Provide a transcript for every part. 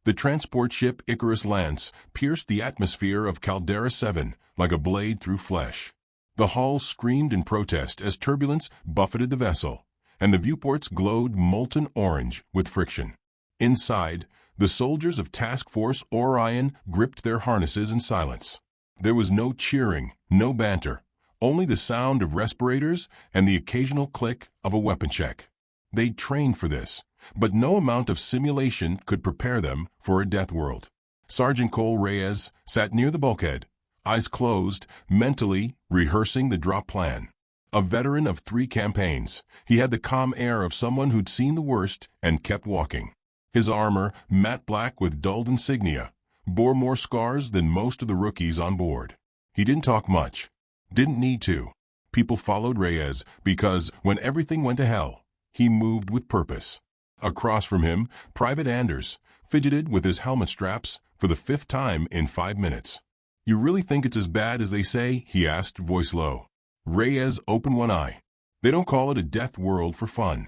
The transport ship Icarus Lance pierced the atmosphere of Caldera 7 like a blade through flesh. The hull screamed in protest as turbulence buffeted the vessel, and the viewports glowed molten orange with friction. Inside, the soldiers of Task Force Orion gripped their harnesses in silence. There was no cheering, no banter, only the sound of respirators and the occasional click of a weapon check. They'd trained for this, but no amount of simulation could prepare them for a death world. Sergeant Cole Reyes sat near the bulkhead, eyes closed, mentally rehearsing the drop plan. A veteran of 3 campaigns, he had the calm air of someone who'd seen the worst and kept walking. His armor, matte black with dulled insignia, bore more scars than most of the rookies on board. He didn't talk much. Didn't need to. People followed Reyes because when everything went to hell, he moved with purpose. Across from him, Private Anders fidgeted with his helmet straps for the 5th time in 5 minutes. "You really think it's as bad as they say?" he asked, voice low. Reyes opened one eye. "They don't call it a death world for fun."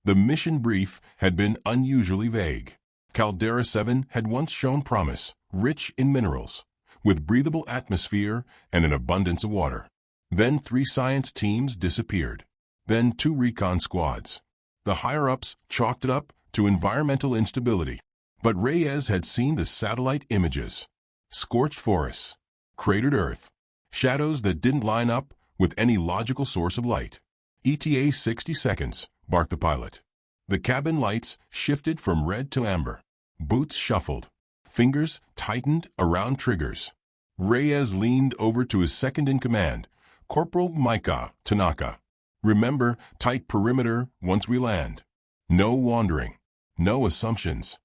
The mission brief had been unusually vague. Caldera 7 had once shown promise, rich in minerals, with breathable atmosphere and an abundance of water. Then 3 science teams disappeared. Then 2 recon squads. The higher-ups chalked it up to environmental instability. But Reyes had seen the satellite images. Scorched forests, cratered earth, shadows that didn't line up with any logical source of light. "ETA 60 seconds, barked the pilot. The cabin lights shifted from red to amber. Boots shuffled. Fingers tightened around triggers. Reyes leaned over to his second-in-command, Corporal Micah Tanaka. "Remember, tight perimeter once we land. No wandering. No assumptions."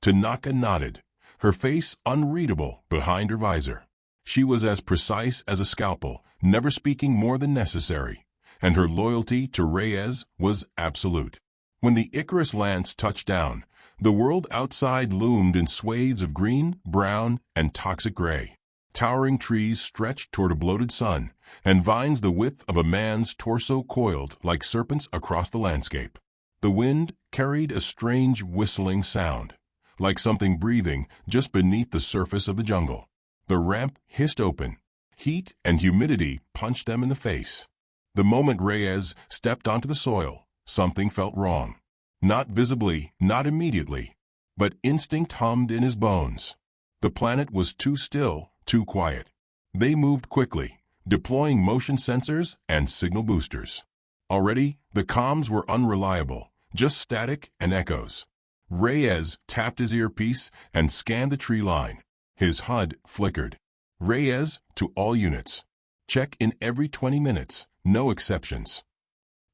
Tanaka nodded, her face unreadable behind her visor. She was as precise as a scalpel, never speaking more than necessary, and her loyalty to Reyes was absolute. When the Icarus Lance touched down, the world outside loomed in swathes of green, brown, and toxic gray. Towering trees stretched toward a bloated sun, and vines the width of a man's torso coiled like serpents across the landscape. The wind carried a strange whistling sound, like something breathing just beneath the surface of the jungle. The ramp hissed open. Heat and humidity punched them in the face. The moment Reyes stepped onto the soil, something felt wrong. Not visibly, not immediately, but instinct hummed in his bones. The planet was too still, too quiet. They moved quickly, deploying motion sensors and signal boosters. Already, the comms were unreliable, just static and echoes. Reyes tapped his earpiece and scanned the tree line. His HUD flickered. "Reyes, to all units. Check in every 20 minutes, no exceptions."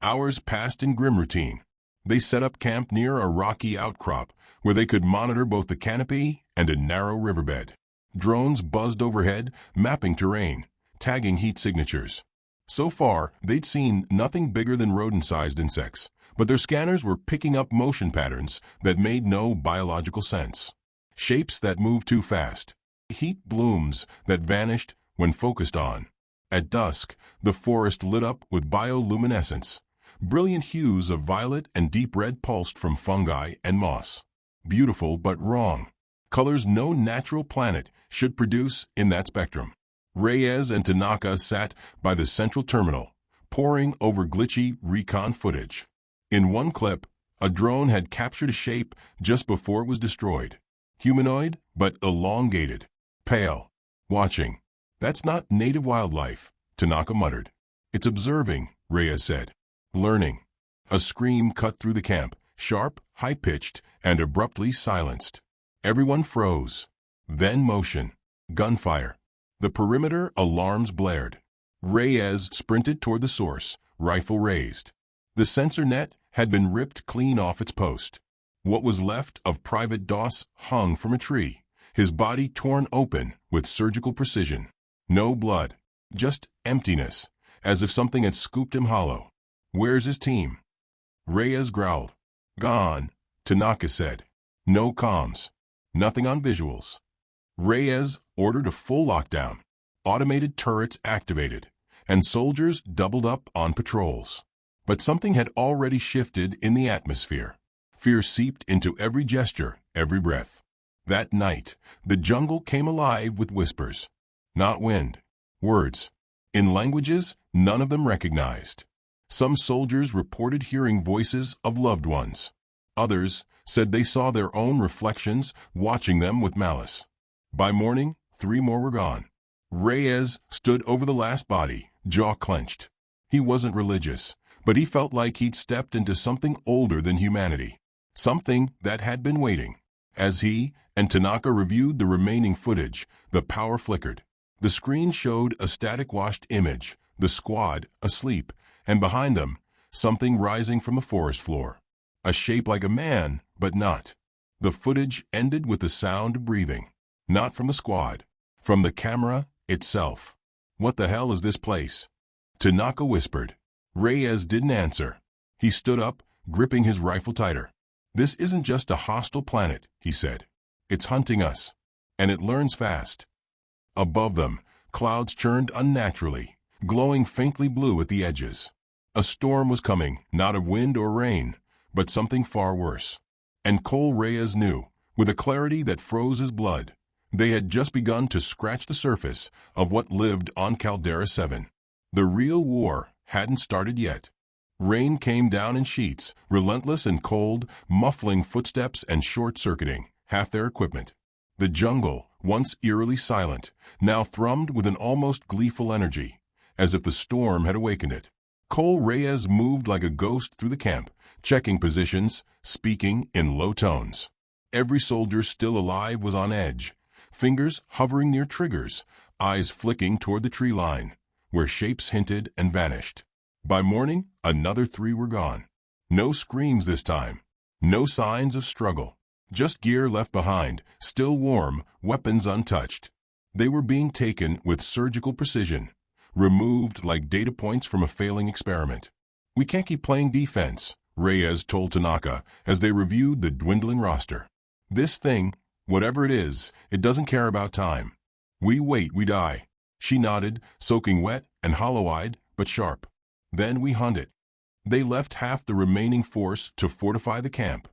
Hours passed in grim routine. They set up camp near a rocky outcrop where they could monitor both the canopy and a narrow riverbed. Drones buzzed overhead, mapping terrain, tagging heat signatures. So far, they'd seen nothing bigger than rodent-sized insects, but their scanners were picking up motion patterns that made no biological sense. Shapes that moved too fast. Heat blooms that vanished when focused on. At dusk, the forest lit up with bioluminescence. Brilliant hues of violet and deep red pulsed from fungi and moss. Beautiful but wrong. Colors no natural planet should produce in that spectrum. Reyes and Tanaka sat by the central terminal, poring over glitchy recon footage. In one clip, a drone had captured a shape just before it was destroyed. Humanoid, but elongated. Pale. Watching. "That's not native wildlife," Tanaka muttered. "It's observing," Reyes said. "Learning." A scream cut through the camp, sharp, high-pitched, and abruptly silenced. Everyone froze. Then motion. Gunfire. The perimeter alarms blared. Reyes sprinted toward the source, rifle raised. The sensor net had been ripped clean off its post. What was left of Private Doss hung from a tree, his body torn open with surgical precision. No blood, just emptiness, as if something had scooped him hollow. "Where's his team?" Reyes growled. "Gone," Tanaka said. "No comms. Nothing on visuals." Reyes ordered a full lockdown. Automated turrets activated, and soldiers doubled up on patrols. But something had already shifted in the atmosphere. Fear seeped into every gesture, every breath. That night, the jungle came alive with whispers. Not wind. Words. In languages none of them recognized. Some soldiers reported hearing voices of loved ones. Others said they saw their own reflections watching them with malice. By morning, 3 more were gone. Reyes stood over the last body, jaw clenched. He wasn't religious, but he felt like he'd stepped into something older than humanity. Something that had been waiting. As he and Tanaka reviewed the remaining footage, the power flickered. The screen showed a static-washed image, the squad asleep, and behind them, something rising from the forest floor. A shape like a man, but not. The footage ended with the sound of breathing. Not from the squad. From the camera itself. "What the hell is this place?" Tanaka whispered. Reyes didn't answer. He stood up, gripping his rifle tighter. "This isn't just a hostile planet," he said. "It's hunting us. And it learns fast." Above them, clouds churned unnaturally, glowing faintly blue at the edges. A storm was coming, not of wind or rain, but something far worse. And Cole Reyes knew, with a clarity that froze his blood. They had just begun to scratch the surface of what lived on Caldera 7. The real war hadn't started yet. Rain came down in sheets, relentless and cold, muffling footsteps and short-circuiting half their equipment. The jungle, once eerily silent, now thrummed with an almost gleeful energy, as if the storm had awakened it. Cole Reyes moved like a ghost through the camp, checking positions, speaking in low tones. Every soldier still alive was on edge, fingers hovering near triggers, eyes flicking toward the tree line, where shapes hinted and vanished. By morning, another 3 were gone. No screams this time. No signs of struggle. Just gear left behind, still warm, weapons untouched. They were being taken with surgical precision, removed like data points from a failing experiment. "We can't keep playing defense," Reyes told Tanaka as they reviewed the dwindling roster. "This thing, whatever it is, it doesn't care about time. We wait, we die." She nodded, soaking wet and hollow-eyed, but sharp. "Then we hunt it." They left half the remaining force to fortify the camp,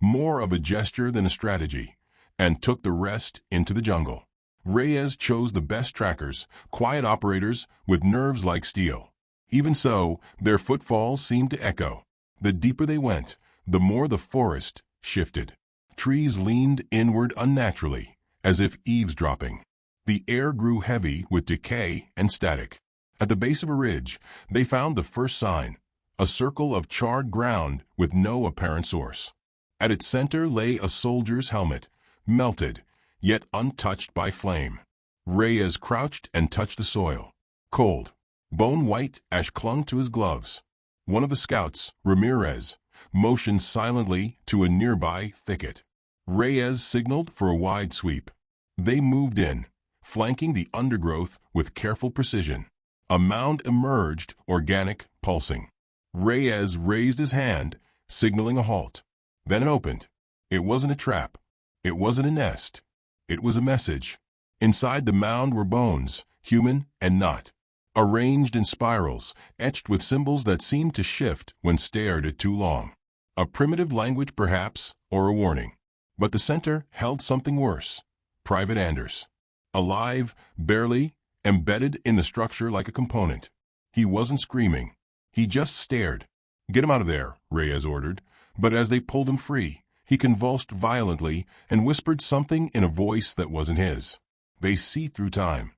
more of a gesture than a strategy, and took the rest into the jungle. Reyes chose the best trackers, quiet operators with nerves like steel. Even so, their footfalls seemed to echo. The deeper they went, the more the forest shifted. Trees leaned inward unnaturally, as if eavesdropping. The air grew heavy with decay and static. At the base of a ridge, they found the first sign, a circle of charred ground with no apparent source. At its center lay a soldier's helmet, melted, yet untouched by flame. Reyes crouched and touched the soil. Cold. Bone-white ash clung to his gloves. One of the scouts, Ramirez, motioned silently to a nearby thicket. Reyes signaled for a wide sweep. They moved in, flanking the undergrowth with careful precision. A mound emerged, organic, pulsing. Reyes raised his hand, signaling a halt. Then it opened. It wasn't a trap. It wasn't a nest. It was a message. Inside the mound were bones, human and not, arranged in spirals, etched with symbols that seemed to shift when stared at too long. A primitive language perhaps, or a warning. But the center held something worse. Private Anders. Alive, barely, embedded in the structure like a component. He wasn't screaming. He just stared. "Get him out of there," Reyes ordered. But as they pulled him free, he convulsed violently and whispered something in a voice that wasn't his. They see through time.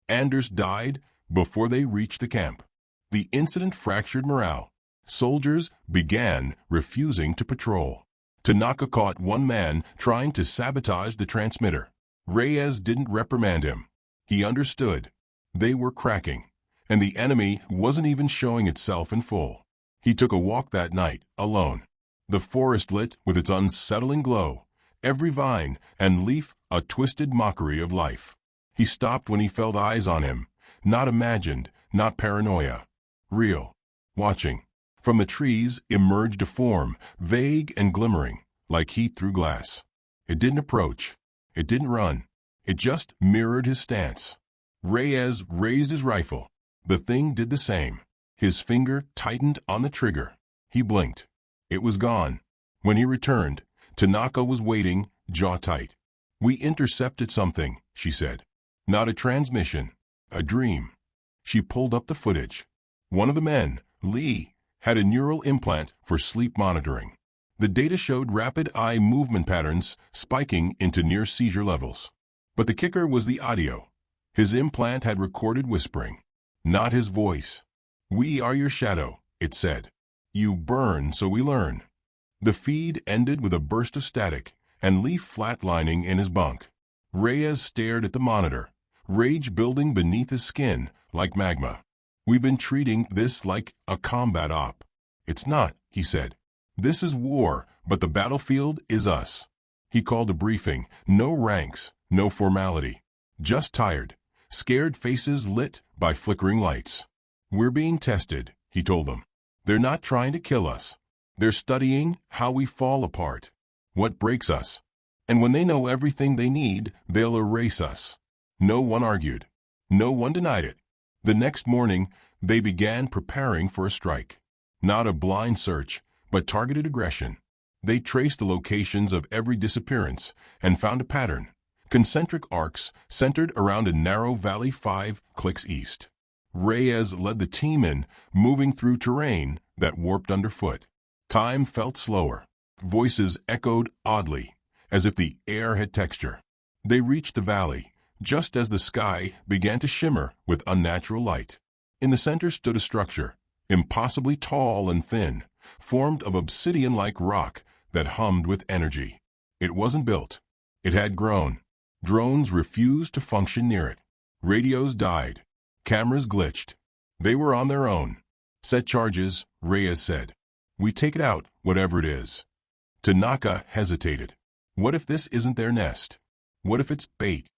Anders died before they reached the camp. The incident fractured morale. Soldiers began refusing to patrol. Tanaka caught one man trying to sabotage the transmitter. Reyes didn't reprimand him. He understood. They were cracking, and the enemy wasn't even showing itself in full. He took a walk that night, alone. The forest lit with its unsettling glow, every vine and leaf a twisted mockery of life. He stopped when he felt eyes on him, not imagined, not paranoia. Real. Watching. From the trees emerged a form, vague and glimmering, like heat through glass. It didn't approach. It didn't run. It just mirrored his stance. Reyes raised his rifle. The thing did the same. His finger tightened on the trigger. He blinked. It was gone. When he returned, Tanaka was waiting, jaw tight. "We intercepted something," she said. "Not a transmission. A dream." She pulled up the footage. One of the men, Lee, had a neural implant for sleep monitoring. The data showed rapid eye movement patterns spiking into near seizure levels. But the kicker was the audio. His implant had recorded whispering, not his voice. "We are your shadow," it said. "You burn so we learn." The feed ended with a burst of static and Lee flatlining in his bunk. Reyes stared at the monitor, rage building beneath his skin like magma. "We've been treating this like a combat op." "It's not," he said. "This is war, but the battlefield is us." He called a briefing. No ranks, no formality. Just tired, scared faces lit by flickering lights. "We're being tested," he told them. "They're not trying to kill us. They're studying how we fall apart, what breaks us. And when they know everything they need, they'll erase us." No one argued. No one denied it. The next morning, they began preparing for a strike. Not a blind search, but targeted aggression. They traced the locations of every disappearance and found a pattern. Concentric arcs centered around a narrow valley 5 clicks east. Reyes led the team in, moving through terrain that warped underfoot. Time felt slower. Voices echoed oddly, as if the air had texture. They reached the valley, just as the sky began to shimmer with unnatural light. In the center stood a structure, impossibly tall and thin, formed of obsidian-like rock that hummed with energy. It wasn't built. It had grown. Drones refused to function near it. Radios died. Cameras glitched. They were on their own. "Set charges," Reyes said. "We take it out, whatever it is." Tanaka hesitated. "What if this isn't their nest? What if it's bait?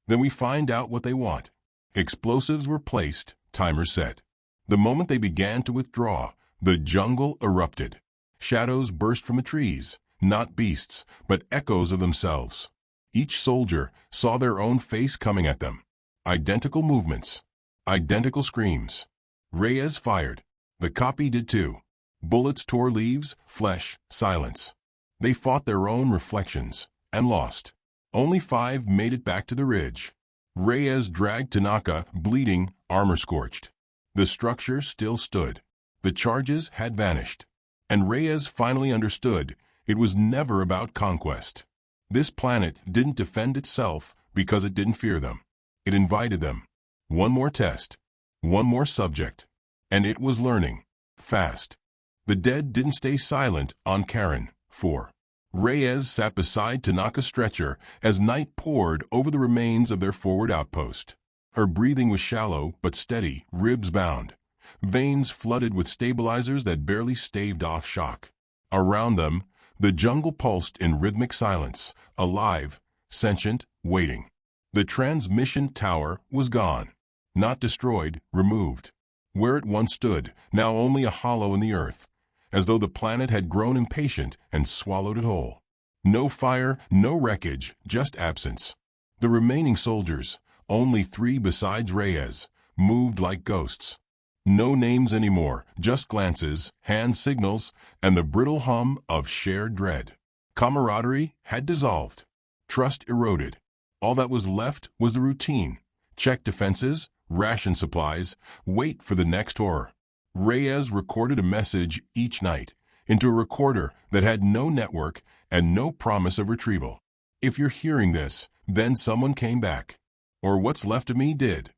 Then we find out what they want." Explosives were placed, timers set. The moment they began to withdraw, the jungle erupted. Shadows burst from the trees, not beasts, but echoes of themselves. Each soldier saw their own face coming at them. Identical movements. Identical screams. Reyes fired. The copy did too. Bullets tore leaves, flesh, silence. They fought their own reflections, and lost. Only 5 made it back to the ridge. Reyes dragged Tanaka, bleeding, armor-scorched. The structure still stood. The charges had vanished. And Reyes finally understood it was never about conquest. This planet didn't defend itself because it didn't fear them. It invited them. One more test. One more subject. And it was learning. Fast. The dead didn't stay silent on Karen. 4. Reyes sat beside Tanaka's stretcher as night poured over the remains of their forward outpost. Her breathing was shallow but steady, ribs bound. Veins flooded with stabilizers that barely staved off shock. Around them, the jungle pulsed in rhythmic silence, alive, sentient, waiting. The transmission tower was gone. Not destroyed, removed. Where it once stood, now only a hollow in the earth, as though the planet had grown impatient and swallowed it whole. No fire, no wreckage, just absence. The remaining soldiers, only 3 besides Reyes, moved like ghosts. No names anymore, just glances, hand signals, and the brittle hum of shared dread. Camaraderie had dissolved. Trust eroded. All that was left was the routine. Check defenses, ration supplies, wait for the next horror. Reyes recorded a message each night into a recorder that had no network and no promise of retrieval. "If you're hearing this, then someone came back. Or what's left of me did."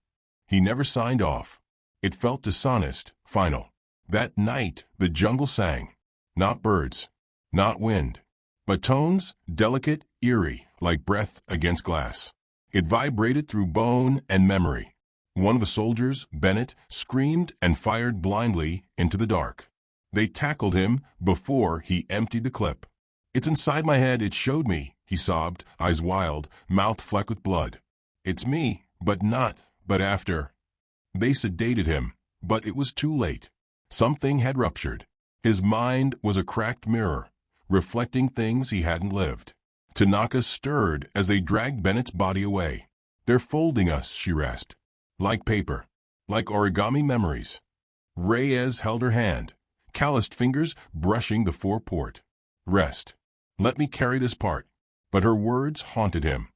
He never signed off. It felt dishonest, final. That night, the jungle sang. Not birds, not wind, but tones, delicate, eerie, like breath against glass. It vibrated through bone and memory. One of the soldiers, Bennett, screamed and fired blindly into the dark. They tackled him before he emptied the clip. "It's inside my head, it showed me," he sobbed, eyes wild, mouth flecked with blood. "It's me, but after." They sedated him, but it was too late. Something had ruptured. His mind was a cracked mirror, reflecting things he hadn't lived. Tanaka stirred as they dragged Bennett's body away. "They're folding us," she rasped. "Like paper. Like origami memories." Reyes held her hand, calloused fingers brushing the foreport. "Rest. Let me carry this part." But her words haunted him.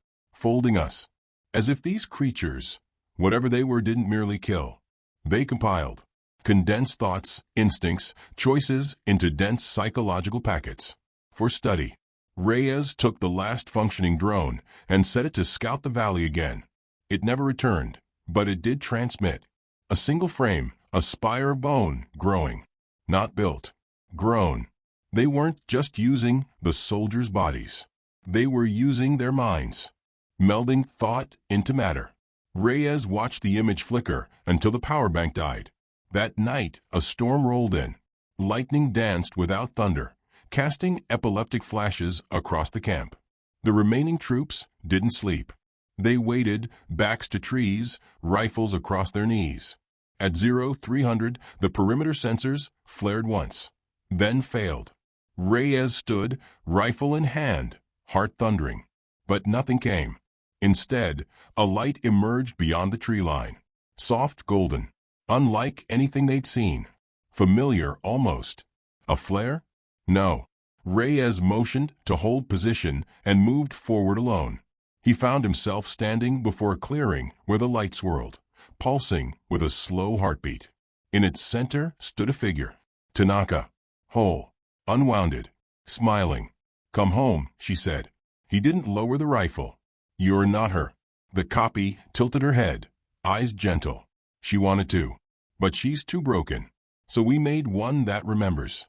folding us. As if these creatures, whatever they were, didn't merely kill. They compiled, condensed thoughts, instincts, choices into dense psychological packets. For study, Reyes took the last functioning drone and set it to scout the valley again. It never returned, but it did transmit. A single frame, a spire of bone, growing. Not built. Grown. They weren't just using the soldiers' bodies. They were using their minds. Melding thought into matter. Reyes watched the image flicker until the power bank died. That night, a storm rolled in. Lightning danced without thunder, casting epileptic flashes across the camp. The remaining troops didn't sleep. They waited, backs to trees, rifles across their knees. At 0300, the perimeter sensors flared once, then failed. Reyes stood, rifle in hand, heart thundering. But nothing came. Instead, a light emerged beyond the tree line. Soft golden, unlike anything they'd seen. Familiar almost. A flare? No. Reyes motioned to hold position and moved forward alone. He found himself standing before a clearing where the light swirled, pulsing with a slow heartbeat. In its center stood a figure. Tanaka. Whole. Unwounded. Smiling. "Come home," she said. He didn't lower the rifle. "You're not her." The copy tilted her head, eyes gentle. "She wanted to. But she's too broken. So we made one that remembers."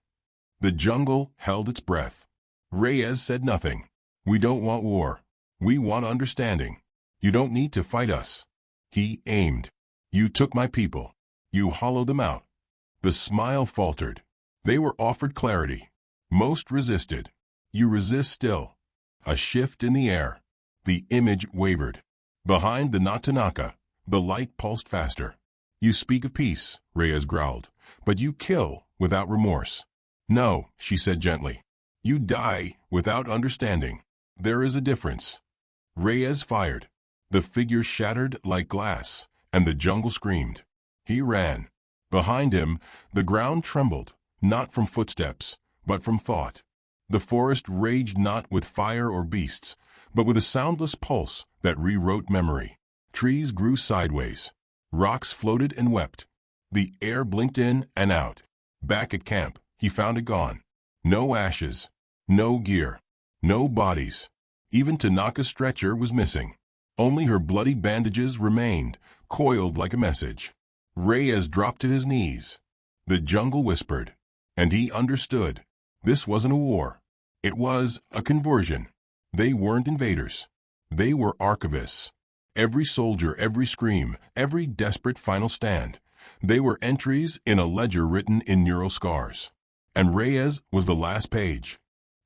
The jungle held its breath. Reyes said nothing. "We don't want war. We want understanding. You don't need to fight us." He aimed. "You took my people. You hollowed them out." The smile faltered. They were offered clarity. Most resisted. "You resist still." A shift in the air. The image wavered. Behind the not Tanaka, the light pulsed faster. "You speak of peace," Reyes growled, "but you kill without remorse." "No," she said gently. "You die without understanding. There is a difference." Reyes fired. The figure shattered like glass, and the jungle screamed. He ran. Behind him, the ground trembled, not from footsteps, but from thought. The forest raged not with fire or beasts, but with a soundless pulse that rewrote memory. Trees grew sideways. Rocks floated and wept. The air blinked in and out. Back at camp, he found it gone. No ashes. No gear. No bodies. Even Tanaka's stretcher was missing. Only her bloody bandages remained, coiled like a message. Reyes dropped to his knees. The jungle whispered. And he understood. This wasn't a war. It was a conversion. They weren't invaders. They were archivists. Every soldier, every scream, every desperate final stand. They were entries in a ledger written in neural scars. And Reyes was the last page.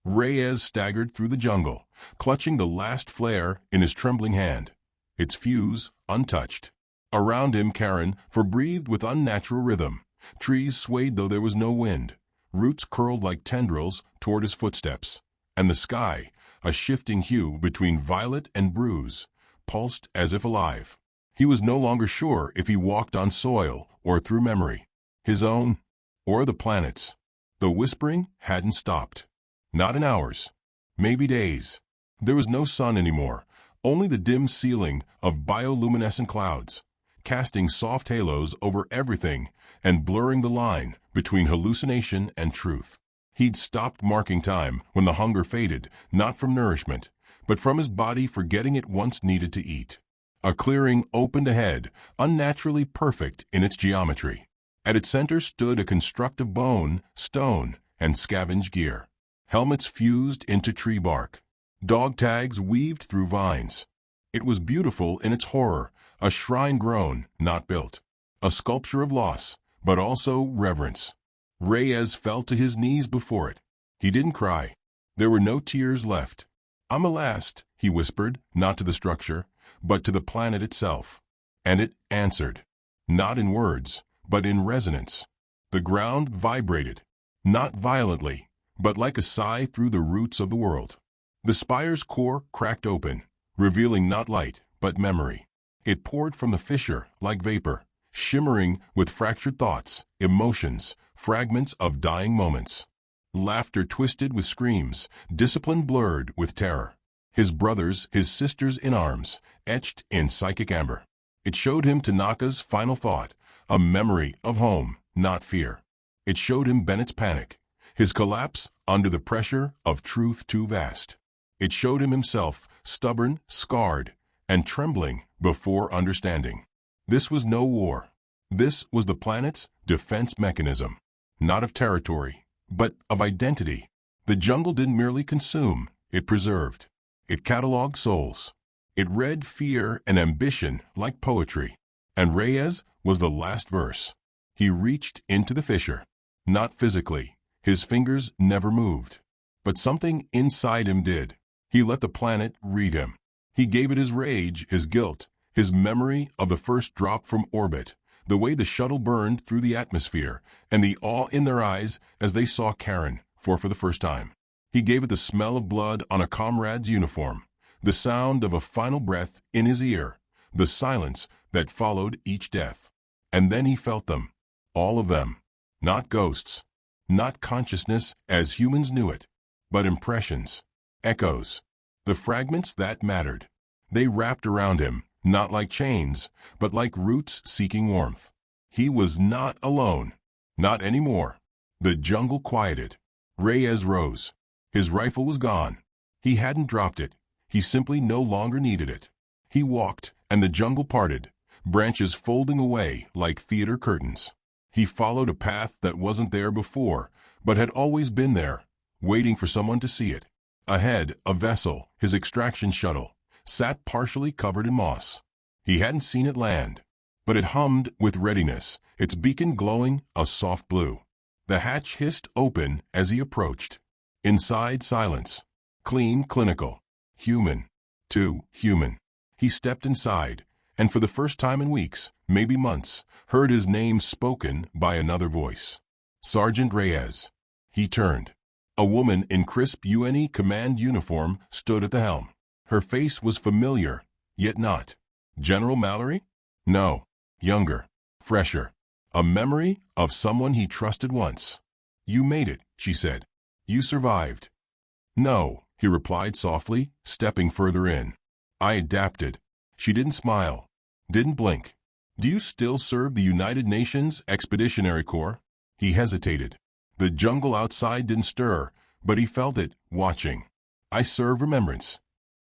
Reyes staggered through the jungle, clutching the last flare in his trembling hand, its fuse untouched. Around him, Karen breathed with unnatural rhythm. Trees swayed though there was no wind. Roots curled like tendrils toward his footsteps. And the sky, a shifting hue between violet and bruise, pulsed as if alive. He was no longer sure if he walked on soil or through memory. His own, or the planet's. The whispering hadn't stopped. Not in hours. Maybe days. There was no sun anymore, only the dim ceiling of bioluminescent clouds, casting soft halos over everything and blurring the line between hallucination and truth. He'd stopped marking time when the hunger faded, not from nourishment, but from his body forgetting it once needed to eat. A clearing opened ahead, unnaturally perfect in its geometry. At its center stood a construct of bone, stone, and scavenged gear. Helmets fused into tree bark. Dog tags weaved through vines. It was beautiful in its horror, a shrine grown, not built. A sculpture of loss, but also reverence. Reyes fell to his knees before it. He didn't cry. There were no tears left. "I'm a last," he whispered, not to the structure, but to the planet itself. And it answered. Not in words, but in resonance. The ground vibrated. Not violently, but like a sigh through the roots of the world. The spire's core cracked open, revealing not light, but memory. It poured from the fissure like vapor, shimmering with fractured thoughts, emotions, fragments of dying moments. Laughter twisted with screams, discipline blurred with terror. His brothers, his sisters in arms, etched in psychic amber. It showed him Tanaka's final thought, a memory of home, not fear. It showed him Bennett's panic, his collapse under the pressure of truth too vast. It showed him himself, stubborn, scarred, and trembling before understanding. This was no war. This was the planet's defense mechanism, not of territory, but of identity. The jungle didn't merely consume, it preserved. It cataloged souls. It read fear and ambition like poetry. And Reyes was the last verse. He reached into the fissure. Not physically. His fingers never moved. But something inside him did. He let the planet read him. He gave it his rage, his guilt, his memory of the first drop from orbit, the way the shuttle burned through the atmosphere, and the awe in their eyes as they saw Karen for the first time. He gave it the smell of blood on a comrade's uniform, the sound of a final breath in his ear, the silence that followed each death. And then he felt them, all of them, not ghosts, not consciousness as humans knew it, but impressions, echoes, the fragments that mattered. They wrapped around him, not like chains, but like roots seeking warmth. He was not alone, not anymore. The jungle quieted. Reyes rose. His rifle was gone. He hadn't dropped it. He simply no longer needed it. He walked, and the jungle parted, branches folding away like theater curtains. He followed a path that wasn't there before, but had always been there, waiting for someone to see it. Ahead, a vessel, his extraction shuttle, sat partially covered in moss. He hadn't seen it land, but it hummed with readiness, its beacon glowing a soft blue. The hatch hissed open as he approached. Inside, silence. Clean, clinical. Human. Too human. He stepped inside, and for the first time in weeks, maybe months, heard his name spoken by another voice. Sergeant Reyes. He turned. A woman in crisp UNE command uniform stood at the helm. Her face was familiar, yet not. General Mallory? No. Younger. Fresher. A memory of someone he trusted once. You made it, she said. You survived. No, he replied softly, stepping further in. I adapted. She didn't smile. Didn't blink. Do you still serve the United Nations Expeditionary Corps? He hesitated. The jungle outside didn't stir, but he felt it, watching. I serve remembrance.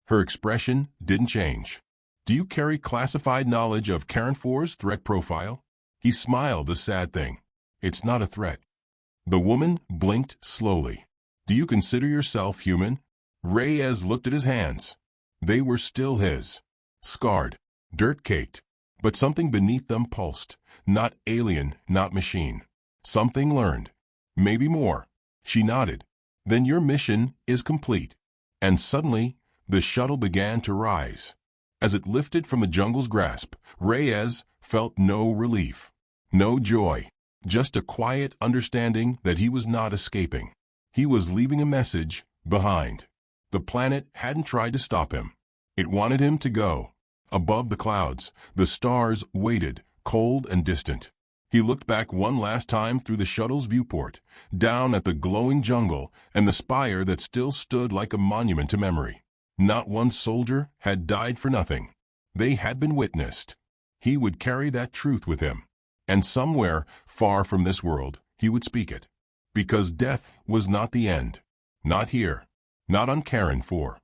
Her expression didn't change. Do you carry classified knowledge of Karen IV's threat profile? He smiled, a sad thing. It's not a threat. The woman blinked slowly. Do you consider yourself human? Reyes looked at his hands. They were still his. Scarred, dirt-caked, but something beneath them pulsed. Not alien, not machine. Something learned. Maybe more. She nodded. Then your mission is complete. And suddenly, the shuttle began to rise. As it lifted from the jungle's grasp, Reyes felt no relief, no joy, just a quiet understanding that he was not escaping. He was leaving a message behind. The planet hadn't tried to stop him. It wanted him to go. Above the clouds, the stars waited, cold and distant. He looked back one last time through the shuttle's viewport, down at the glowing jungle and the spire that still stood like a monument to memory. Not one soldier had died for nothing. They had been witnessed. He would carry that truth with him. And somewhere, far from this world, he would speak it. Because death was not the end. Not here. Not on Karen IV.